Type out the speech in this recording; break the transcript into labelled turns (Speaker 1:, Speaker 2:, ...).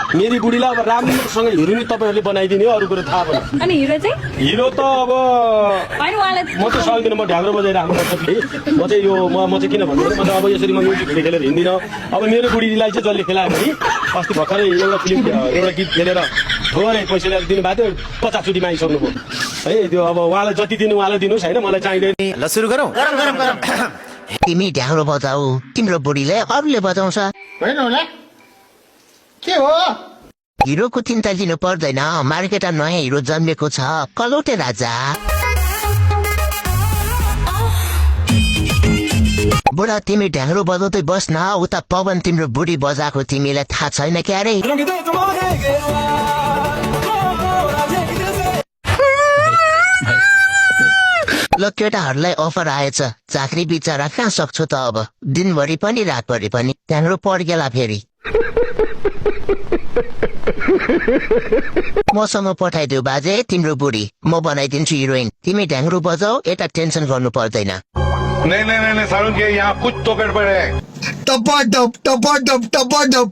Speaker 1: मेरी बुढीलाई अब राम्रोसँग हिरो नि तपाईँहरूले बनाइदिने हो, अरू कुरो थाहा भएन।
Speaker 2: अनि हिरो चाहिँ
Speaker 1: हिरो त अब
Speaker 2: होइन उहाँलाई
Speaker 1: म त सक्दिनँ, म ढ्याङ्ग्रो बजाएर हाम्रो म चाहिँ यो म चाहिँ किन भन्नु म त अब यसरी म म्युजिक खेलेर हिँड्दिनँ। अब मेरो बुढीलाई चाहिँ जसले खेलायो भने अस्ति भर्खरै एउटा फिल्म एउटा गीत खेलेर थोरै पैसा ल्याएर दिनुभएको थियो, 50 चोटि मागिसक्नु भयो है। त्यो अब उहाँलाई जति दिनु उहाँलाई दिनुहोस् होइन, मलाई चाहिँदैन।
Speaker 3: ल सुरु गरौँ।
Speaker 4: तिमी ढ्याङ्ग्रो बजाऊ, तिम्रो बुढीले अरूले बजाउँछ।
Speaker 5: होइन होला के हो
Speaker 4: हिरोको चिन्ता लिनु पर्दैन, मार्केटमा नयाँ हिरो जन्मेको छ, कलौटे राजा। बुढा तिमी ढ्याङ्ग्रो बजाउँदै बस्न, उता पवन तिम्रो बुढी बजाएको तिमीलाई थाहा छैन क्यारे? ल केटाहरूलाई अफर आएछ, चाकरी बिचरा कहाँ सक्छु त अब, दिनभरि पनि रातभरि पनि ढ्याङ्ग्रो पड्केला फेरि। मसँग पठाइदेऊ बाजे तिम्रो बुढी, म बनाइदिन्छु हिरोइन। तिमी ढ्याङ्ग्रो बजाऊ, यता टेन्सन गर्नु पर्दैन।
Speaker 6: नहीं नहीं नहीं सारुण के यहाँ कुछ तो गड़बड़ है।
Speaker 5: टपाटप टपाटप टपाटप